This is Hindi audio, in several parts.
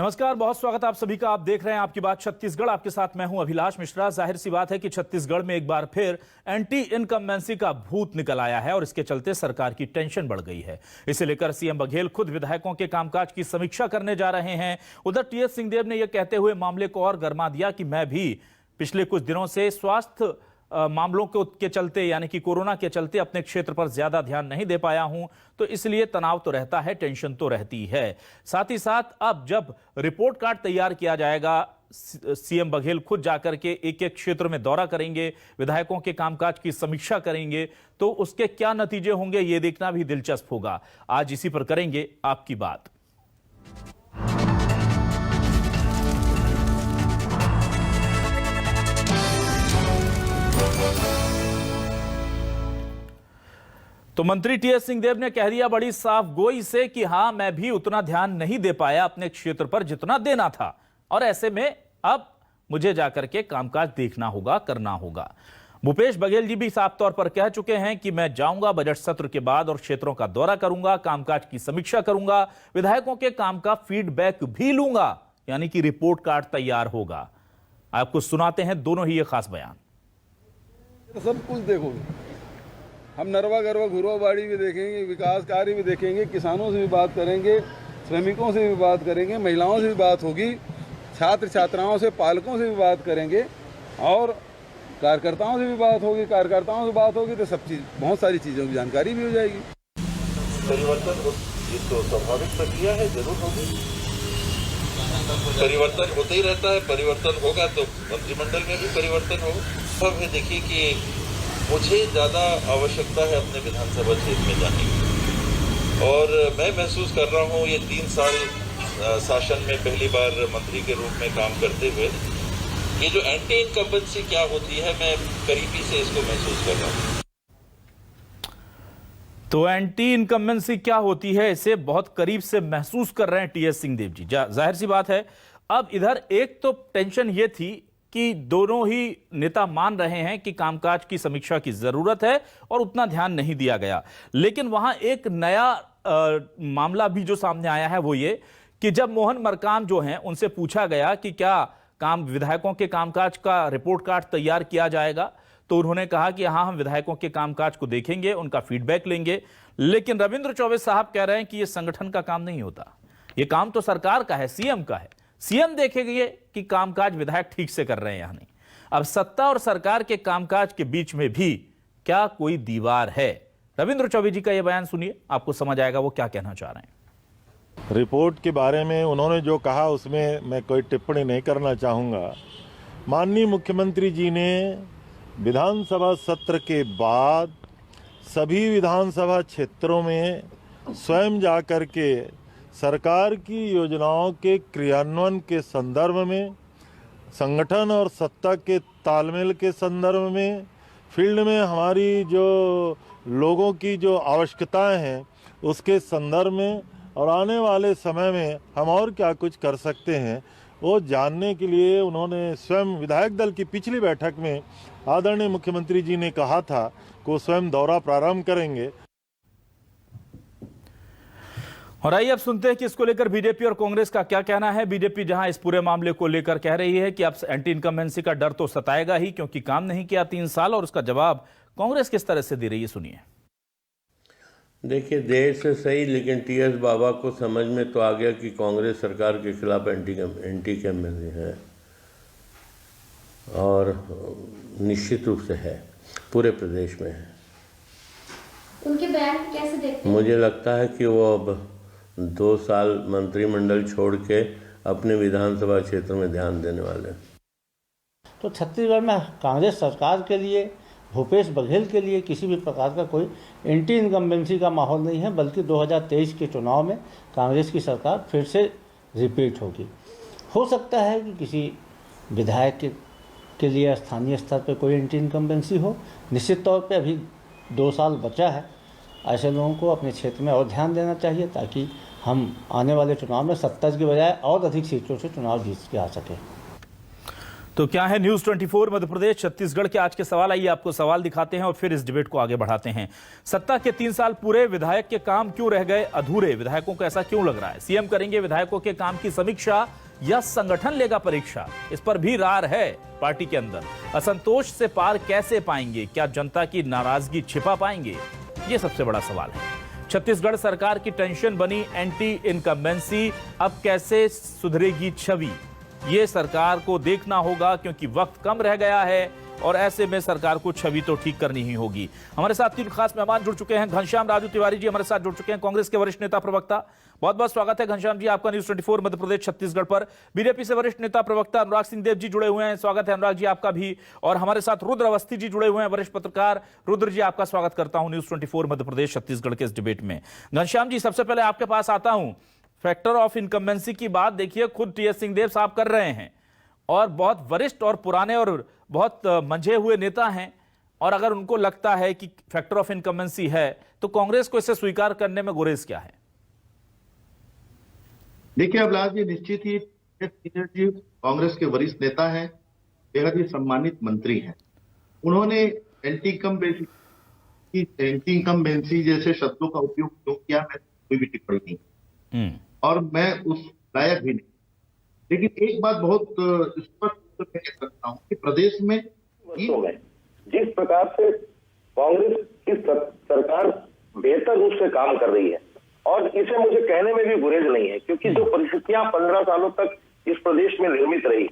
नमस्कार, बहुत स्वागत आप सभी का। आप देख रहे हैं आपकी बात छत्तीसगढ़। आपके साथ मैं हूं अभिलाष मिश्रा। जाहिर सी बात है कि छत्तीसगढ़ में एक बार फिर एंटी इनकम्बेंसी का भूत निकल आया है और इसके चलते सरकार की टेंशन बढ़ गई है। इसे लेकर सीएम बघेल खुद विधायकों के कामकाज की समीक्षा करने जा रहे हैं। उधर टीएस सिंहदेव ने यह कहते हुए मामले को और गर्मा दिया कि मैं भी पिछले कुछ दिनों से स्वास्थ्य मामलों के चलते यानी कि कोरोना के चलते अपने क्षेत्र पर ज्यादा ध्यान नहीं दे पाया हूं, तो इसलिए तनाव तो रहता है, टेंशन तो रहती है। साथ ही साथ अब जब रिपोर्ट कार्ड तैयार किया जाएगा, सीएम बघेल खुद जाकर के एक एक क्षेत्र में दौरा करेंगे, विधायकों के कामकाज की समीक्षा करेंगे, तो उसके क्या नतीजे होंगे ये देखना भी दिलचस्प होगा। आज इसी पर करेंगे आपकी बात। तो मंत्री टीएस सिंहदेव ने कह दिया बड़ी साफ गोई से कि हां, मैं भी उतना ध्यान नहीं दे पाया अपने क्षेत्र पर जितना देना था, और ऐसे में अब मुझे जाकर के कामकाज देखना होगा, करना होगा। भूपेश बघेल जी भी साफ तौर पर कह चुके हैं कि मैं जाऊंगा बजट सत्र के बाद और क्षेत्रों का दौरा करूंगा, कामकाज की समीक्षा करूंगा, विधायकों के काम का फीडबैक भी लूंगा, यानी कि रिपोर्ट कार्ड तैयार होगा। आपको सुनाते हैं दोनों ही ये खास बयान। सब कुछ देखोगे, हम नरवा गरवा घुरवा बाड़ी भी देखेंगे, विकास कार्य भी देखेंगे, किसानों से भी बात करेंगे, श्रमिकों से भी बात करेंगे, महिलाओं से भी बात होगी, छात्र छात्राओं से, पालकों से भी बात करेंगे और कार्यकर्ताओं से भी बात होगी। कार्यकर्ताओं से बात होगी तो सब चीज़, बहुत सारी चीज़ों की जानकारी भी हो जाएगी। परिवर्तन ये तो स्वाभाविक प्रक्रिया है, जरूर होगी। परिवर्तन होता ही रहता है, परिवर्तन होगा तो मंत्रिमंडल में भी परिवर्तन होगा। अब देखिए कि मुझे ज़्यादा आवश्यकता है अपने विधानसभा क्षेत्र में जाने की, और मैं महसूस कर रहा हूँ ये 3 साल शासन में पहली बार मंत्री के रूप में काम करते हुए ये जो एंटी इनकम्बेंसी क्या होती है, मैं करीबी से इसको महसूस कर रहा हूँ। तो एंटी इनकम्बेंसी क्या होती है, इसे बहुत करीब से महसूस कर रहे हैं टीएस सिंहदेव जी। जाहिर सी बात है, अब इधर एक तो टेंशन ये थी कि दोनों ही नेता मान रहे हैं कि कामकाज की समीक्षा की जरूरत है और उतना ध्यान नहीं दिया गया, लेकिन वहां एक नया मामला भी जो सामने आया है वो ये कि जब मोहन मरकाम जो हैं उनसे पूछा गया कि क्या विधायकों के कामकाज का रिपोर्ट कार्ड तैयार किया जाएगा, तो उन्होंने कहा कि हाँ, हम विधायकों के कामकाज को देखेंगे, उनका फीडबैक लेंगे। लेकिन रविंद्र चौबे साहब कह रहे हैं कि यह संगठन का काम नहीं होता, यह काम तो सरकार का है, सीएम का है। सीएम देखेंगे कि कामकाज विधायक ठीक से कर रहे हैं या नहीं। अब सत्ता और सरकार के कामकाज के बीच में भी क्या कोई दीवार है? रविंद्र चौबे जी का यह बयान सुनिए, आपको समझ आएगा वो क्या कहना चाह रहे हैं। रिपोर्ट के बारे में उन्होंने जो कहा उसमें मैं कोई टिप्पणी नहीं करना चाहूँगा। माननीय मुख्यमंत्री जी ने विधानसभा सत्र के बाद सभी विधानसभा क्षेत्रों में स्वयं जाकर के सरकार की योजनाओं के क्रियान्वयन के संदर्भ में, संगठन और सत्ता के तालमेल के संदर्भ में, फील्ड में हमारी जो लोगों की जो आवश्यकताएं हैं उसके संदर्भ में, और आने वाले समय में हम और क्या कुछ कर सकते हैं वो जानने के लिए उन्होंने स्वयं विधायक दल की पिछली बैठक में आदरणीय मुख्यमंत्री जी ने कहा था कि वो स्वयं दौरा प्रारंभ करेंगे। और आइए अब सुनते हैं कि इसको लेकर बीजेपी और कांग्रेस का क्या कहना है। बीजेपी जहां इस पूरे मामले को लेकर कह रही है कि अब एंटी इनकम्बेंसी का डर तो सताएगा ही, क्योंकि काम नहीं किया 3 साल, और उसका जवाब कांग्रेस किस तरह से दे रही है, सुनिए। देखिए, देर से सही लेकिन टीएस बाबा को समझ में तो आ गया कि कांग्रेस सरकार के खिलाफ एंटी इनकम्बेंसी है, और निश्चित रूप से है, पूरे प्रदेश में है। उनके बयान कैसे देखते हैं? मुझे लगता है कि वो अब 2 साल मंत्रिमंडल छोड़ के अपने विधानसभा क्षेत्र में ध्यान देने वाले हैं। तो छत्तीसगढ़ में कांग्रेस सरकार के लिए, भूपेश बघेल के लिए किसी भी प्रकार का कोई एंटी इनकम्बेंसी का माहौल नहीं है, बल्कि 2023 के चुनाव में कांग्रेस की सरकार फिर से रिपीट होगी। हो सकता है कि किसी विधायक के लिए स्थानीय स्तर पर कोई एंटी इनकम्बेंसी हो। निश्चित तौर पे अभी 2 साल बचा है, ऐसे लोगों को अपने क्षेत्र में और ध्यान देना चाहिए ताकि हम आने वाले चुनाव में 70 की बजाय और अधिक सीटों से चुनाव जीत के आ सकें। तो क्या है न्यूज 24 मध्य प्रदेश छत्तीसगढ़ के आज के सवाल, आइए आपको सवाल दिखाते हैं और फिर इस डिबेट को आगे बढ़ाते हैं। सत्ता के 3 साल पूरे, विधायक के काम क्यों रह गए अधूरे? विधायकों को ऐसा क्यों लग रहा है? सीएम करेंगे विधायकों के काम की समीक्षा या संगठन लेगा परीक्षा? इस पर भी रार है पार्टी के अंदर। असंतोष से पार कैसे पाएंगे? क्या जनता की नाराजगी छिपा पाएंगे? ये सबसे बड़ा सवाल है। छत्तीसगढ़ सरकार की टेंशन बनी एंटी इनकम्बेंसी, अब कैसे सुधरेगी छवि? ये सरकार को देखना होगा क्योंकि वक्त कम रह गया है और ऐसे में सरकार को छवि तो ठीक करनी ही होगी। हमारे साथ 3 खास मेहमान जुड़ चुके हैं। घनश्याम राजू तिवारी जी हमारे साथ जुड़ चुके हैं, कांग्रेस के वरिष्ठ नेता प्रवक्ता। बहुत बहुत स्वागत है घनश्याम जी आपका न्यूज 24 मध्य प्रदेश छत्तीसगढ़ पर। बीजेपी से वरिष्ठ नेता प्रवक्ता अनुराग सिंह देव जी जुड़े हुए हैं, स्वागत है अनुराग जी आपका भी। और हमारे साथ रुद्र अवस्थी जी जुड़े हुए हैं, वरिष्ठ पत्रकार। रुद्र जी आपका स्वागत करता हूं न्यूज 24 मध्य प्रदेश छत्तीसगढ़ के इस डिबेट में। घनश्याम जी सबसे पहले आपके पास आता हूं। फैक्टर ऑफ इनकम्बेंसी की बात देखिए खुद टीएस सिंहदेव साहब कर रहे हैं और बहुत वरिष्ठ और पुराने और बहुत मंझे हुए नेता हैं, और अगर उनको लगता है कि फैक्टर ऑफ इनकम्बेंसी है तो कांग्रेस को इसे स्वीकार करने में गुरेज क्या है? देखिए अभिलाष जी, निश्चित ही जी कांग्रेस के वरिष्ठ नेता हैं, बेहद ही सम्मानित मंत्री हैं। उन्होंने एंटी इनकम्बेंसी जैसे शब्दों का उपयोग क्यों किया, मैं कोई भी टिप्पणी नहीं और मैं उस लायक भी नहीं। लेकिन एक बात बहुत स्पष्ट कह सकता हूं कि प्रदेश में जिस प्रकार से कांग्रेस की सरकार बेहतर रूप से काम कर रही है, और इसे मुझे कहने में भी गुरेज नहीं है, क्योंकि जो परिस्थितियां 15 सालों तक इस प्रदेश में निर्मित रही,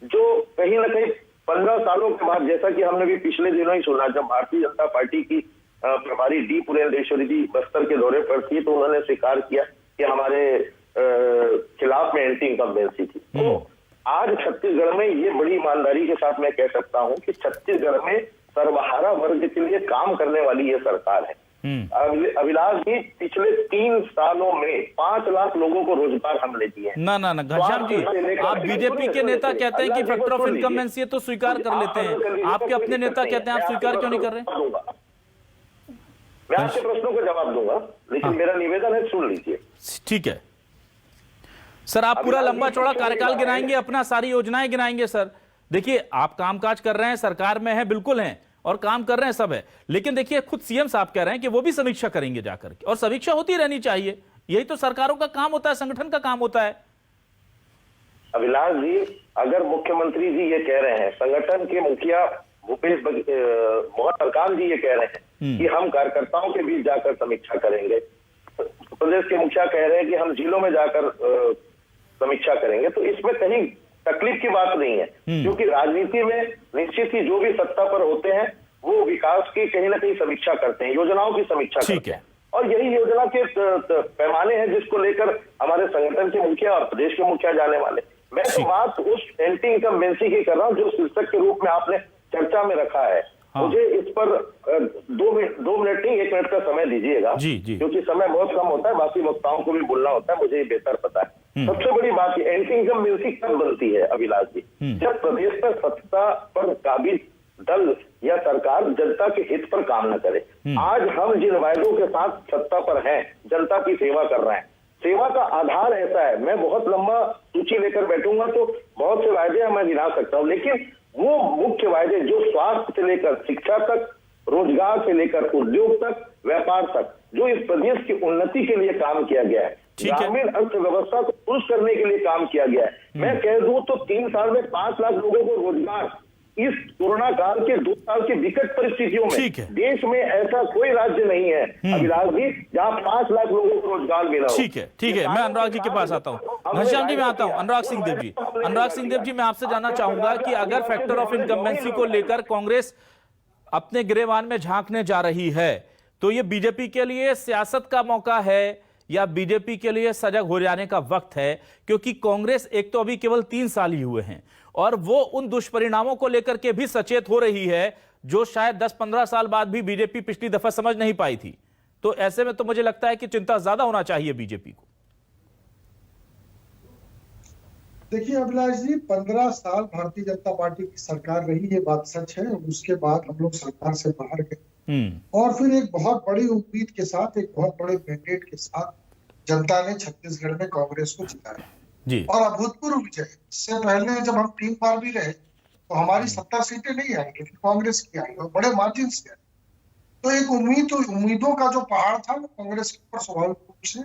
जो कहीं ना कहीं 15 सालों के बाद, जैसा कि हमने भी पिछले दिनों ही सुना, जब भारतीय जनता पार्टी की प्रभारी डी पुरेंद्रेश्वरी जी बस्तर के दौरे पर थी तो उन्होंने स्वीकार किया कि हमारे खिलाफ में एंटी इनकम्बेंसी थी। तो आज छत्तीसगढ़ में ये बड़ी ईमानदारी के साथ मैं कह सकता हूं कि छत्तीसगढ़ में सर्वहारा वर्ग के लिए काम करने वाली ये सरकार है। अभिलाष जी, पिछले 3 सालों में 5 लाख लोगों को रोजगार हमने दिए हैं। ना घनश्याम जी, आप बीजेपी के नेता कहते हैं कि फैक्टर ऑफ इनकम्बेंसी है तो स्वीकार कर लेते हैं, आपके अपने नेता कहते हैं आप स्वीकार क्यों नहीं कर रहे? मैं आपके प्रश्नों का जवाब दूंगा, लेकिन मेरा निवेदन है सुन लीजिए। ठीक है सर, आप पूरा लंबा चौड़ा कार्यकाल गिनाएंगे, अपना सारी योजनाएं गिनाएंगे सर। देखिए आप कामकाज कर रहे हैं, सरकार में है, बिल्कुल हैं और काम कर रहे हैं, सब है, लेकिन देखिए खुद सीएम साहब कह रहे हैं कि वो भी समीक्षा करेंगे जाकर के, और समीक्षा होती रहनी चाहिए, यही तो सरकारों का काम होता है, संगठन का काम होता है। अभिलाष जी, अगर मुख्यमंत्री जी ये कह रहे हैं, संगठन के मुखिया भूपेश मोहन हरकाम जी ये कह रहे हैं कि हम कार्यकर्ताओं के बीच जाकर समीक्षा करेंगे, प्रदेश के मुखिया कह रहे हैं कि हम जिलों में जाकर समीक्षा करेंगे, तो इसमें कहीं तकलीफ की बात नहीं है, क्योंकि राजनीति में निश्चित ही जो भी सत्ता पर होते हैं वो विकास की कहीं ना कहीं समीक्षा करते हैं, योजनाओं की समीक्षा करते हैं, और यही योजना के पैमाने हैं जिसको लेकर हमारे संगठन के मुखिया और प्रदेश के मुखिया जाने वाले। मैं तो बात उस एंटी इनकम्बेंसी की कर रहा हूँ जो शीर्षक के रूप में आपने चर्चा में रखा है। मुझे इस पर 2 मिनट नहीं 1 मिनट का समय दीजिएगा, क्योंकि समय बहुत कम होता है, बाकी वक्ताओं को भी बोलना होता है, मुझे ये बेहतर पता है। सबसे बड़ी बात एंटी इनकम्बेंसी कब बनती है अभिलाष जी? जब प्रदेश पर सत्ता पर काबिज दल या सरकार जनता के हित पर काम न करे। आज हम जिन वायदों के साथ सत्ता पर हैं, जनता की सेवा कर रहे हैं, सेवा का आधार ऐसा है, मैं बहुत लंबा सूची लेकर बैठूंगा तो बहुत से वायदे मैं गिना सकता हूँ, लेकिन वो मुख्य वायदे जो स्वास्थ्य से लेकर शिक्षा तक, रोजगार से लेकर उद्योग तक, व्यापार तक, जो इस प्रदेश की उन्नति के लिए काम किया गया है, ग्रामीण अर्थव्यवस्था को पुरुष करने के लिए काम किया गया है। मैं कह दूं तो 3 साल में 5 लाख लोगों को रोजगार, इस कोरोना काल के 2 साल की विकट परिस्थितियों में देश में ऐसा कोई राज्य नहीं है अभिलाष जी जहां 5 लाख लोगों को रोजगार मिला हो। ठीक है, मैं अनुराग जी के पास आता हूं। घनश्याम जी मैं आता हूं, अनुराग सिंह देव जी मैं आपसे जानना चाहूंगा कि अगर फैक्टर ऑफ इनकम्बेंसी को लेकर कांग्रेस अपने गिरेबान में झांकने जा रही है तो ये बीजेपी के लिए सियासत का मौका है या बीजेपी के लिए सजग हो जाने का वक्त है? क्योंकि कांग्रेस एक तो अभी केवल 3 साल ही हुए हैं और वो उन दुष्परिणामों को लेकर के भी सचेत हो रही है जो शायद 10-15 साल बाद भी बीजेपी पिछली दफा समझ नहीं पाई थी। तो ऐसे में तो मुझे लगता है कि चिंता ज्यादा होना चाहिए बीजेपी को। देखिए अभिलाष जी, 15 साल भारतीय जनता पार्टी की सरकार रही, ये बात सच है। उसके बाद हम लोग सरकार से बाहर गए और फिर एक बहुत बड़ी उम्मीद के साथ, एक बहुत बड़े मैंडेट के साथ जनता ने छत्तीसगढ़ में कांग्रेस को जिताया और अभूतपूर्व विजय। इससे पहले जब हम 3 बार भी रहे तो हमारी 70 सीटें नहीं आएंगी, लेकिन कांग्रेस की आई और बड़े मार्जिन से आई। तो एक उम्मीदों का जो पहाड़ था वो कांग्रेस के ऊपर स्वाभाविक रूप से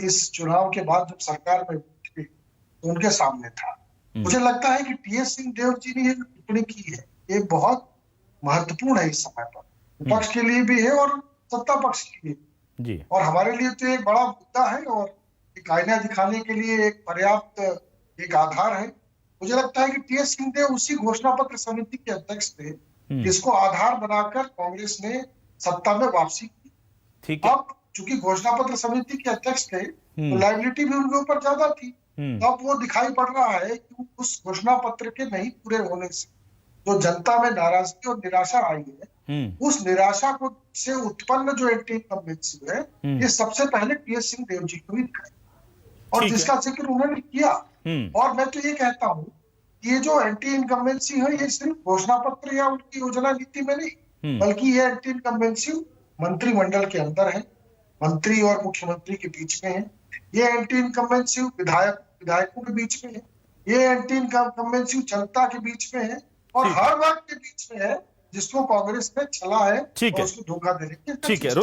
इस चुनाव के बाद जब सरकार में थी तो उनके सामने था। मुझे लगता है कि टीएस सिंहदेव जी ने ये टिप्पणी की है, ये बहुत महत्वपूर्ण है इस समय पर, विपक्ष के लिए भी है और सत्ता पक्ष के लिए जी। और हमारे लिए तो एक बड़ा मुद्दा है और एक आईना दिखाने के लिए एक पर्याप्त एक आधार है। मुझे लगता है कि टीएस सिंहदेव उसी घोषणा पत्र समिति के अध्यक्ष थे जिसको आधार बनाकर कांग्रेस ने सत्ता में वापसी की। ठीक है। अब चूंकि घोषणा पत्र समिति के अध्यक्ष थे तो लायबिलिटी भी उनके ऊपर ज्यादा थी। अब वो दिखाई पड़ रहा है कि उस घोषणा पत्र के नहीं पूरे होने से जो जनता में नाराजगी और निराशा आई है, उस निराशा को से उत्पन्न जो एंटी इनकम्बेंसी है, ये सबसे पहले टीएस सिंहदेव जी को ही दिखाई और जिसका जिक्र उन्होंने किया। और मैं तो ये कहता हूँ ये जो एंटी इनकम्बेंसी है ये सिर्फ घोषणा पत्र या उनकी योजना नीति में नहीं, बल्कि ये एंटी इनकम्बेंसी मंत्रिमंडल के अंदर है, मंत्री और मुख्यमंत्री के बीच में है, ये एंटी इनकम्बेंसी विधायकों के बीच में है, ये एंटी इनकम्बेंसी जनता के बीच में है और हर वर्ग के बीच में है जिसको कांग्रेस ने चला है और उसको धोखा देने की। ठीक है।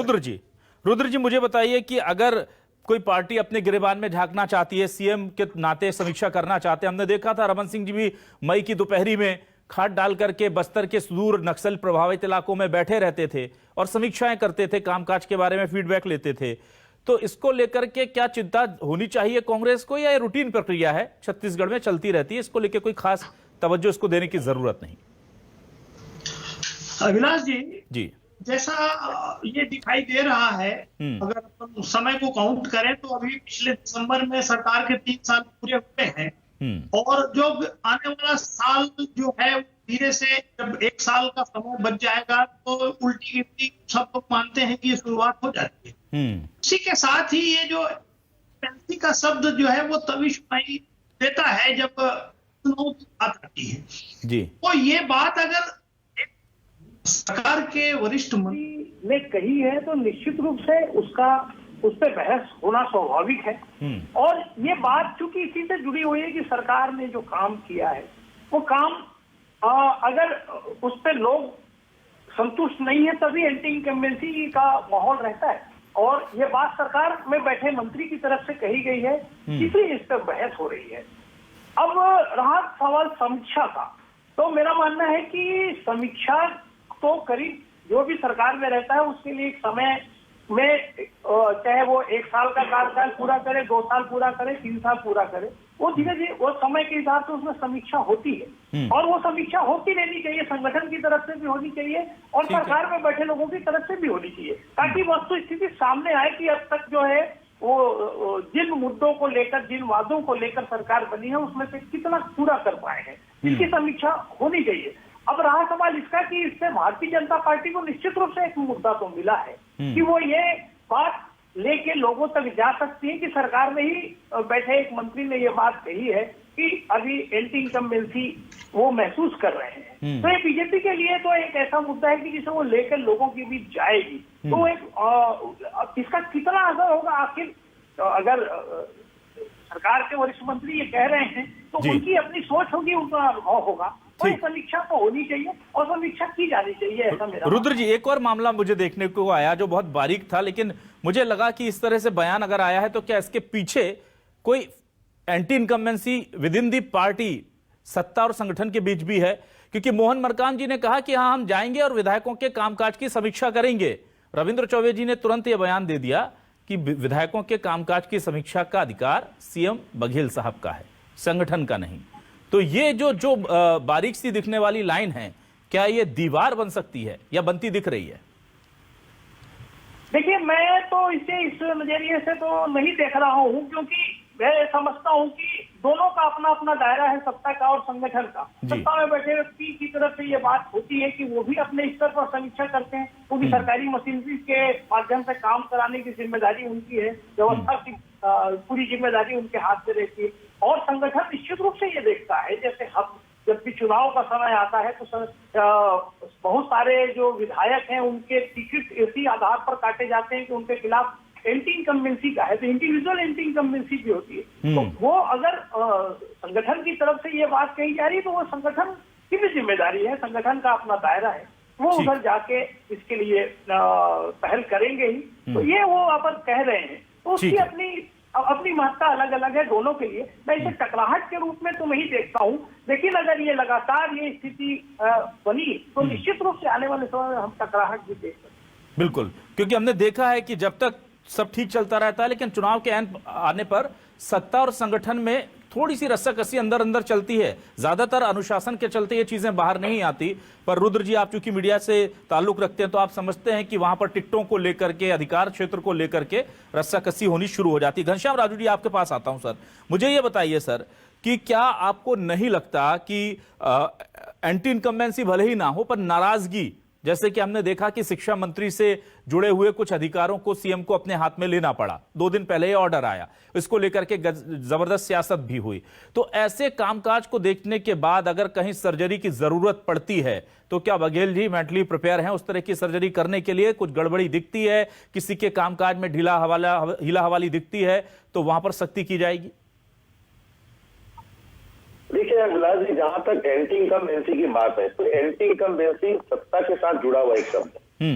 रुद्र जी मुझे बताइए कि अगर कोई पार्टी अपने गिरेबान में झांकना चाहती है, सीएम के नाते समीक्षा करना चाहते हैं, हमने देखा था रमन सिंह जी भी मई की दोपहरी में खाद डाल करके बस्तर के सुदूर नक्सल प्रभावित इलाकों में बैठे रहते थे और समीक्षाएं करते थे, कामकाज के बारे में फीडबैक लेते थे। तो इसको लेकर के क्या चिंता होनी चाहिए कांग्रेस को या ये रूटीन प्रक्रिया है, छत्तीसगढ़ में चलती रहती है, इसको लेकर कोई खास तवज्जो इसको देने की जरूरत नहीं? अभिलाष जी जैसा ये दिखाई दे रहा है, अगर अपन समय को काउंट करें तो अभी पिछले दिसंबर में सरकार के 3 साल पूरे हुए हैं और जो आने वाला साल जो है धीरे से जब 1 साल का समय बच जाएगा तो उल्टी गिनती सब लोग मानते हैं कि शुरुआत हो जाती है। इसी के साथ ही ये जो पेंसी का शब्द जो है वो तभी सुनाई देता है जब चुनाव की बात आती है जी। तो ये बात अगर सरकार के वरिष्ठ मंत्री ने कही है तो निश्चित रूप से उस पर बहस होना स्वाभाविक है और ये बात चूंकि इसी से जुड़ी हुई है कि सरकार ने जो काम किया है वो काम अगर उस पर लोग संतुष्ट नहीं है तभी एंटी इनकम्बेंसी का माहौल रहता है और ये बात सरकार में बैठे मंत्री की तरफ से कही गई है, इसलिए इस पर बहस हो रही है। अब रहा सवाल समीक्षा का, तो मेरा मानना है कि समीक्षा तो करीब जो भी सरकार में रहता है उसके लिए एक समय में चाहे वो 1 साल का कार्यकाल पूरा करे, 2 साल पूरा करे, 3 साल पूरा करे, वो धीरे धीरे वो समय के हिसाब से उसमें समीक्षा होती है और वो समीक्षा होती रहनी चाहिए, संगठन की तरफ से भी होनी चाहिए और सरकार में बैठे लोगों की तरफ से भी होनी चाहिए ताकि वस्तु स्थिति सामने आए कि अब तक जो है वो जिन मुद्दों को लेकर, जिन वादों को लेकर सरकार बनी है उसमें से कितना पूरा कर पाए हैं, इसकी समीक्षा होनी चाहिए। अब रहा सवाल इसका कि इससे भारतीय जनता पार्टी को निश्चित रूप से एक मुद्दा तो मिला है कि वो ये बात लेके लोगों तक जा सकती है कि सरकार में ही बैठे एक मंत्री ने ये बात कही है कि अभी एंटी इनकम्बेंसी वो महसूस कर रहे हैं। तो ये बीजेपी के लिए तो एक ऐसा मुद्दा है कि जिसे वो लेकर लोगों के बीच जाएगी तो एक इसका कितना असर होगा, आखिर अगर सरकार के वरिष्ठ मंत्री ये कह रहे हैं तो उनकी अपनी सोच होगी, उनका अनुभव होगा और समीक्षा तो होनी चाहिए और समीक्षा की जानी चाहिए, ऐसा मेरा। रुद्र जी एक और मामला मुझे देखने को आया जो बहुत बारीक था, लेकिन मुझे लगा कि इस तरह से बयान अगर आया है तो क्या इसके पीछे कोई anti incumbency with in the party, सत्ता और संगठन के बीच भी है? क्योंकि मोहन मरकाम जी ने कहा कि हाँ हम जाएंगे और विधायकों के कामकाज की समीक्षा करेंगे। रविंद्र चौबे जी ने तुरंत यह बयान दे दिया कि विधायकों के कामकाज की समीक्षा का अधिकार सीएम बघेल साहब का है, संगठन का नहीं। तो ये जो बारीक सी दिखने वाली लाइन है, क्या ये दीवार बन सकती है या बनती दिख रही है? देखिए मैं तो इसे इस नजरिए से तो नहीं देख रहा हूँ क्योंकि मैं समझता हूँ कि दोनों का अपना अपना दायरा है, सत्ता का और संगठन का। सत्ता में बैठे व्यक्ति की तरफ से ये बात होती है कि वो भी अपने स्तर पर समीक्षा करते हैं क्योंकि सरकारी मशीनरी के माध्यम से काम कराने की जिम्मेदारी उनकी है, व्यवस्था की पूरी जिम्मेदारी उनके हाथ में रहती है और संगठन निश्चित रूप से ये देखता है जैसे हम जब भी चुनाव का समय आता है तो बहुत सारे जो विधायक हैं उनके टिकट इसी आधार पर काटे जाते हैं कि उनके खिलाफ एंटी इनकम्बेंसी का है, तो इंडिविजुअल एंटी इनकम्बेंसी भी होती है। तो वो अगर संगठन की तरफ से ये बात कही जा रही है तो वो संगठन की भी जिम्मेदारी है, संगठन का अपना दायरा है, वो उधर जाके इसके लिए पहल करेंगे ही। तो ये वो अपन कह रहे हैं, तो उसकी अपनी महत्ता अलग अलग है दोनों के लिए। मैं इसे टकराहट के रूप में तो नहीं देखता हूँ, लेकिन अगर ये लगातार ये स्थिति बनी तो निश्चित रूप से आने वाले समय में हम टकराहट भी देख सकते हैं। बिल्कुल, क्योंकि हमने देखा है कि जब तक सब ठीक चलता रहता है, लेकिन चुनाव के आने पर सत्ता और संगठन में थोड़ी सी रस्साकसी अंदर अंदर चलती है। ज्यादातर अनुशासन के चलते ये चीजें बाहर नहीं आती। पर रुद्र जी, आप चूंकि मीडिया से ताल्लुक रखते हैं तो आप समझते हैं कि वहां पर टिकटों को लेकर के, अधिकार क्षेत्र को लेकर के रस्साकसी होनी शुरू हो जाती है। घनश्याम राजू जी, आपके पास आता हूं सर। मुझे ये बताइए सर कि क्या आपको नहीं लगता कि एंटी इनकम्बेंसी भले ही ना हो, पर नाराजगी, जैसे कि हमने देखा कि शिक्षा मंत्री से जुड़े हुए कुछ अधिकारों को सीएम को अपने हाथ में लेना पड़ा, 2 दिन पहले ये ऑर्डर आया, इसको लेकर के जबरदस्त सियासत भी हुई। तो ऐसे कामकाज को देखने के बाद अगर कहीं सर्जरी की जरूरत पड़ती है तो क्या बघेल जी मेंटली प्रिपेयर हैं उस तरह की सर्जरी करने के लिए? कुछ गड़बड़ी दिखती है, किसी के कामकाज में हीला हवाली दिखती है तो वहां पर सख्ती की जाएगी? देखिए अभिलाष जी, जहां तक एंटी इनकम्बेंसी की बात है तो एंटी इनकम्बेंसी सत्ता के साथ जुड़ा हुआ एक शब्द है,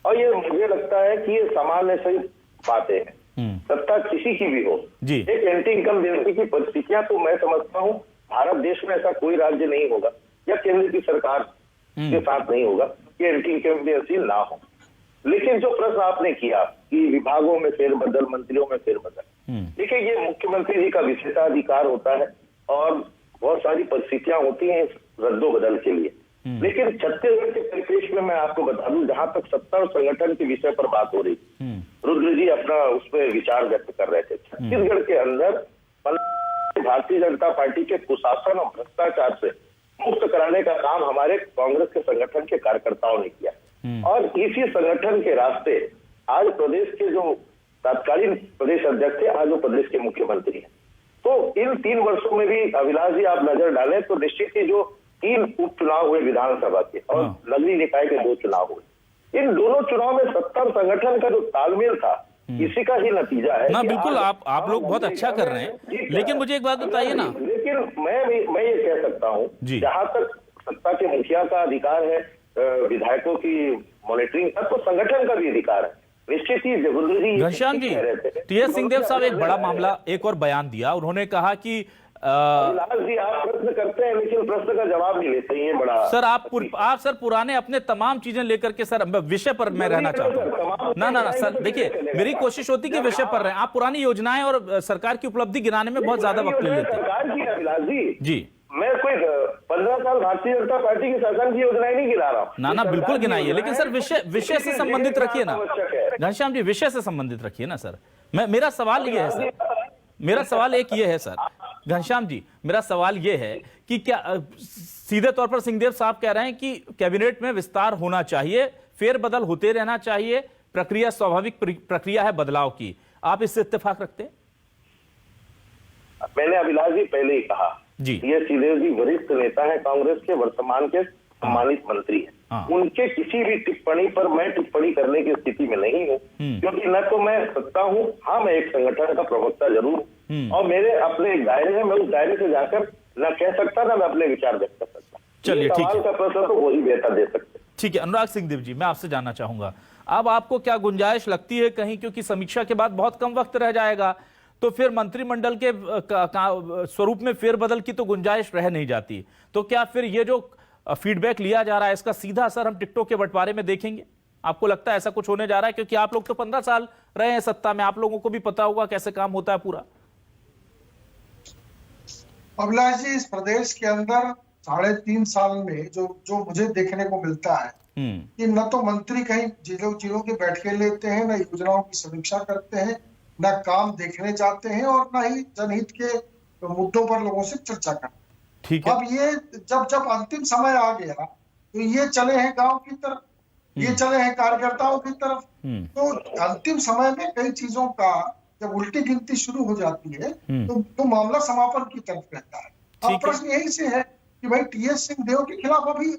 और ये मुझे लगता है कि ये सामान्य सही बातें हैं, सत्ता किसी की भी हो। एक एंटी इनकम्बेंसी की परिस्थितियां तो मैं समझता हूँ भारत देश में ऐसा कोई राज्य नहीं होगा या केंद्र की सरकार के साथ नहीं होगा कि एंटी इनकम्बेंसी ना हो। लेकिन जो प्रश्न आपने किया कि विभागों में फेरबदल, मंत्रियों में फेरबदल, देखिए ये मुख्यमंत्री जी का विशेषाधिकार होता है और बहुत सारी परिस्थितियां होती हैं रद्दोबदल के लिए। लेकिन छत्तीसगढ़ के परिप्रेक्ष्य में मैं आपको बता दूं, जहां तक सत्ता और संगठन के विषय पर बात हो रही, रुद्र जी अपना उस पर विचार व्यक्त कर रहे थे। छत्तीसगढ़ के अंदर भारतीय जनता पार्टी के कुशासन और भ्रष्टाचार से मुक्त कराने का काम हमारे कांग्रेस के संगठन के कार्यकर्ताओं ने किया, और इसी संगठन के रास्ते आज प्रदेश के जो तत्कालीन प्रदेश अध्यक्ष थे, आज वो प्रदेश के मुख्यमंत्री हैं। तो इन 3 वर्षों में भी अभिलाष जी आप नजर डालें तो निश्चित ही जो 3 उपचुनाव हुए विधानसभा के और नगरीय निकाय के 2 चुनाव हुए, इन दोनों चुनाव में सत्ता और संगठन का जो तालमेल था इसी का ही नतीजा है। ना बिल्कुल, आप लोग बहुत अच्छा कर रहे हैं, लेकिन मुझे एक बात बताइए ना। लेकिन मैं ये कह सकता हूँ, जहां तक सत्ता के मुखिया का अधिकार है, विधायकों की मॉनिटरिंग का, तो संगठन का भी अधिकार है। निश्चित ही घनश्याम जी, टीएस सिंहदेव साहब एक बड़ा मामला, एक और बयान दिया। उन्होंने कहा कि जी आप प्रश्न करते हैं लेकिन प्रश्न का जवाब नहीं लेते, ये बड़ा सर आप सर पुराने अपने तमाम चीजें लेकर के सर विषय पर मैं रहना चाहता हूँ। ना सर देखिए, मेरी कोशिश होती कि विषय पर रहे। आप पुरानी योजनाएं और सरकार की उपलब्धि गिनाने में बहुत ज्यादा वक्त ले लेते हैं। जी मैं कोई 15 साल भारतीय जनता पार्टी की शासन की योजनाएं नहीं गिना रहा हूँ। ना बिल्कुल गिनाइए, लेकिन सर विषय से संबंधित रखिए ना घनश्याम जी, विषय से संबंधित रखिए ना सर। मेरा सवाल ये है सर, मेरा सवाल एक ये है सर घनश्याम जी, मेरा सवाल ये है कि क्या सीधे तौर पर सिंहदेव साहब कह रहे हैं कि कैबिनेट में विस्तार होना चाहिए, फेरबदल होते रहना चाहिए, प्रक्रिया स्वाभाविक प्रक्रिया है बदलाव की, आप इससे इत्तेफाक रखते हैं? मैंने अभिलाष जी पहले ही कहा जी, ये सीधे जी वरिष्ठ नेता है कांग्रेस के, वर्तमान के सम्मानित मंत्री हैं। उनके किसी भी टिप्पणी पर मैं टिप्पणी करने की स्थिति में नहीं हूँ, क्योंकि न तो मैं सत्ता हूँ, हाँ मैं एक संगठन का प्रवक्ता जरूर हूँ, और मेरे अपने एक दायरे हैं, मैं उस दायरे से जाकर न कह सकता ना मैं अपने विचार व्यक्त कर सकता। चलिए ठीक है, का प्रश्न तो वही बेहतर दे सकते। ठीक है, अनुराग सिंहदेव जी, मैं आपसे जानना चाहूंगा, अब आपको क्या गुंजाइश लगती है कहीं, क्योंकि समीक्षा के बाद बहुत कम वक्त रह जाएगा, तो फिर मंत्रिमंडल के स्वरूप में फेरबदल की तो गुंजाइश रह नहीं जाती, तो क्या फिर ये जो फीडबैक लिया जा रहा है इसका सीधा असर हम टिकटों के बंटवारे में देखेंगे? आपको लगता है ऐसा कुछ होने जा रहा है? क्योंकि आप लोग तो 15 साल रहे हैं सत्ता में, आप लोगों को भी पता होगा कैसे काम होता है पूरा। अभिलाष जी, इस प्रदेश के अंदर 3.5 साल में जो मुझे देखने को मिलता है कि न तो मंत्री कहीं जिलों की बैठकें लेते हैं, न योजनाओं की समीक्षा करते हैं, न काम देखने जाते हैं, और न ही जनहित के मुद्दों पर लोगों से चर्चा करते हैं। ठीक है, अब ये जब अंतिम समय आ गया तो ये चले हैं गांव की तरफ, ये चले हैं कार्यकर्ताओं की तरफ, तो अंतिम समय में कई चीजों का जब उल्टी गिनती शुरू हो जाती है तो मामला समापन की तरफ रहता है। अब प्रश्न यही से है कि भाई टीएस सिंहदेव के खिलाफ अभी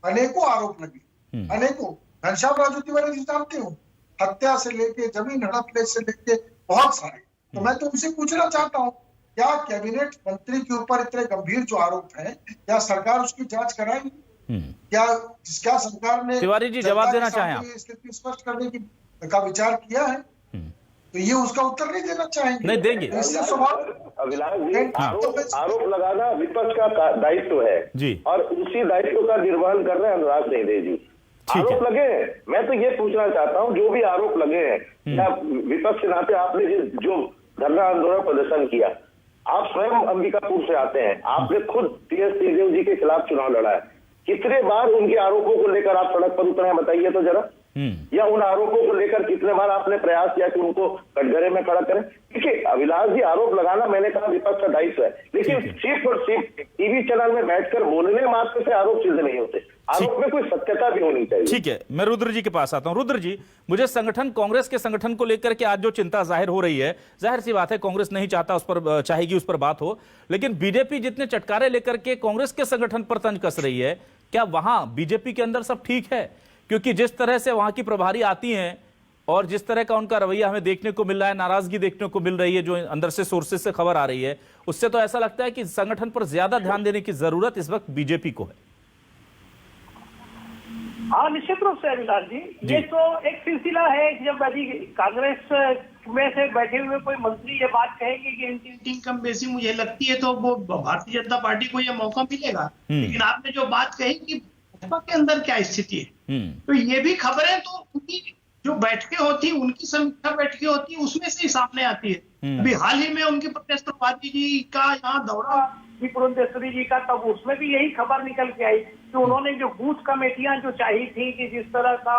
अनेकों आरोप लगे, अनेकों। घनश्याम राजू तिवारी जी जानते हो हत्या से लेके जमीन हड़पने से लेके बहुत सारे। तो मैं तो उनसे पूछना चाहता हूँ, क्या कैबिनेट मंत्री के ऊपर इतने गंभीर जो आरोप है, क्या सरकार उसकी जांच कराएगी? क्या सरकार ने तिवारी जी जवाब देना चाहें आप? स्थिति स्पष्ट करने का विचार किया है? तो ये उसका उत्तर नहीं देना चाहेंगे? नहीं देंगे। इससे सवाल अभिलाष जी, आरोप लगाना विपक्ष का दायित्व है जी, और उसी दायित्व का निर्वहन कर रहे हैं अनुराग सिंह जी। आरोप लगे हैं, मैं तो ये पूछना चाहता हूँ, जो भी आरोप लगे हैं, या विपक्ष के नाते आपने जो धरना आंदोलन प्रदर्शन किया, आप स्वयं अंबिकापुर से आते हैं, आपने खुद टीएस सिंहदेव जी के खिलाफ चुनाव लड़ा है, कितने बार उनके आरोपों को लेकर आप सड़क पर उतरे हैं, बताइए तो जरा। या उन आरोपों को लेकर कितने बार आपने प्रयास किया कि उनको कटघरे में खड़ा करें? देखिए अभिलाष जी, आरोप लगाना मैंने कहा विपक्ष का दायित्व है, लेकिन सिर्फ और सिर्फ टीवी चैनल में बैठकर बोलने मात्र से आरोप सिद्ध नहीं होते, आरोप में कोई सत्यता भी होनी चाहिए। ठीक है, मैं रुद्र जी के पास आता हूं। रुद्र जी, मुझे संगठन, कांग्रेस के संगठन को लेकर के आज जो चिंता जाहिर हो रही है, जाहिर सी बात है कांग्रेस नहीं चाहेगी उस पर बात हो, लेकिन बीजेपी जितने चटकारे लेकर के कांग्रेस के संगठन पर तंज कस रही है, क्या वहां बीजेपी के अंदर सब ठीक है? क्योंकि जिस तरह से वहां की प्रभारी आती हैं और जिस तरह का उनका रवैया हमें देखने को मिल रहा है, नाराजगी देखने को मिल रही है, जो अंदर से सोर्सेस से खबर आ रही है, उससे तो ऐसा लगता है कि संगठन पर ज्यादा ध्यान देने की जरूरत इस वक्त बीजेपी को है। हाँ, निश्चित रूप से अभिलाष जी, ये तो एक सिलसिला है कि जब यदि कांग्रेस में से बैठे हुए कोई मंत्री ये बात कहेंगे कि इंटीम कम बेसी मुझे लगती है, तो वो भारतीय जनता पार्टी को ये मौका मिलेगा। लेकिन आपने जो बात कही कि भाजपा के अंदर क्या स्थिति है, तो ये भी खबरें तो उनकी जो बैठकें होती, उनकी समीक्षा बैठकें होती, उसमें से ही सामने आती है। अभी हाल ही में उनके प्रदेश प्रभारी जी का यहाँ दौरा, पुरंदेश्वरी जी का, तब उसमें भी यही खबर निकल के आई कि उन्होंने जो बूथ कमेटियां जो चाहिए थी कि जिस तरह का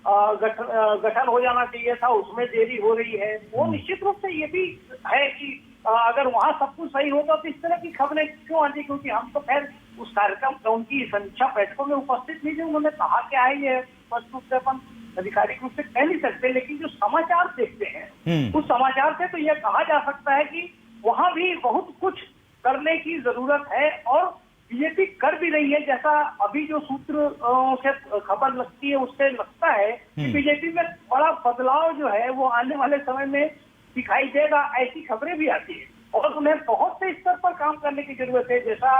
गठन हो जाना चाहिए था, उसमें देरी हो रही है। वो निश्चित रूप से ये भी है कि अगर वहाँ सब कुछ सही होगा तो इस तरह की खबरें क्यों आती, क्योंकि हम तो खैर उस कार्यक्रम उनकी समीक्षा बैठकों में उपस्थित नहीं थे, उन्होंने कहा क्या है ये स्पष्ट रूप से अपन आधिकारिक रूप से कह नहीं सकते, लेकिन जो समाचार देखते हैं उस समाचार से तो यह कहा जा सकता है कि वहाँ भी बहुत कुछ करने की जरूरत है और बीजेपी कर भी रही है। जैसा अभी जो सूत्र से खबर लगती है, उससे लगता है कि बीजेपी में बड़ा बदलाव जो है वो आने वाले समय में दिखाई देगा, ऐसी खबरें भी आती है और उन्हें बहुत से स्तर पर काम करने की जरूरत है। जैसा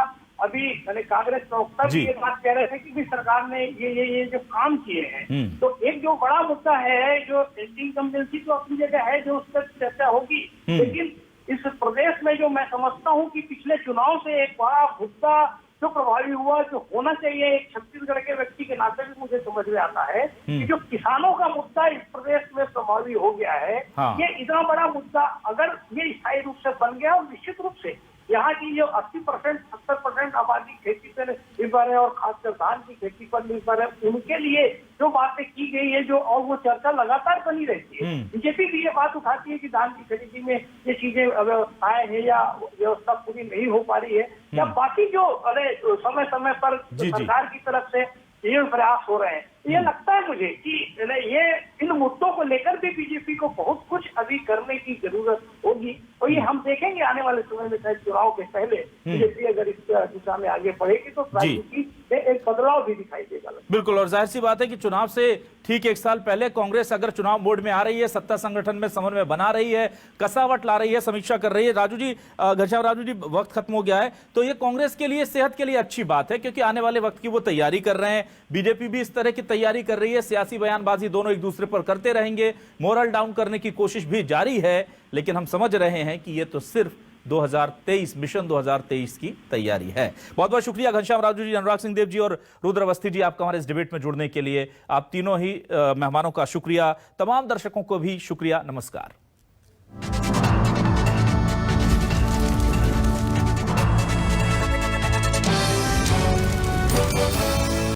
अभी मैंने कांग्रेस प्रवक्ता भी ये बात कह रहे थे कि सरकार ने ये जो काम किए हैं, तो एक जो बड़ा मुद्दा है जो इनकम्बेंसी तो अपनी जगह है, जो उस पर चर्चा होगी, लेकिन इस प्रदेश में जो मैं समझता हूँ कि पिछले चुनाव से एक बड़ा मुद्दा जो प्रभावी हुआ, जो होना चाहिए एक छत्तीसगढ़ के व्यक्ति के नाते भी मुझे समझ में आता है कि जो किसानों का मुद्दा इस प्रदेश में प्रभावी हो गया है। ये इतना बड़ा मुद्दा अगर ये स्थायी रूप से बन गया, और निश्चित रूप से यहाँ की जो 80% 70% आबादी खेती पर निर्भर है और खासकर धान की खेती पर निर्भर है, उनके लिए जो बातें की गई है, जो और वो चर्चा लगातार बनी रहती है। बीजेपी भी ये बात उठाती है कि धान की खरीदी में ये चीजें व्यवस्थाएं हैं या व्यवस्था पूरी नहीं हो पा रही है, या बाकी जो समय समय पर सरकार की तरफ से ये प्रयास हो रहे हैं। ये लगता है मुझे कि ये इन मुद्दों को लेकर भी बीजेपी को बहुत कुछ अभी करने की जरूरत होगी, और ये हम देखेंगे आने वाले समय में, शायद चुनाव के पहले बीजेपी अगर इस दिशा में आगे बढ़ेगी तो राजनीति में एक बदलाव भी दिखाई देगा। बिल्कुल, और जाहिर सी बात है कि चुनाव से ठीक एक साल पहले कांग्रेस अगर चुनाव मोड में आ रही है, सत्ता संगठन में समन्वय बना रही है, कसावट ला रही है, समीक्षा कर रही है। राजू जी, घनश्याम राजू जी, वक्त खत्म हो गया है, तो ये कांग्रेस के लिए, सेहत के लिए अच्छी बात है, क्योंकि आने वाले वक्त की वो तैयारी कर रहे हैं। बीजेपी भी इस तरह की तैयारी कर रही है, सियासी बयानबाजी दोनों एक दूसरे पर करते रहेंगे, मोरल डाउन करने की कोशिश भी जारी है, लेकिन हम समझ रहे हैं कि ये तो सिर्फ 2023 मिशन 2023 की तैयारी है। बहुत बहुत शुक्रिया घनश्याम राजू जी, अनुराग सिंह देव जी और रुद्र अवस्थी जी, आपका हमारे इस डिबेट में जुड़ने के लिए। आप तीनों ही मेहमानों का शुक्रिया, तमाम दर्शकों को भी शुक्रिया। नमस्कार।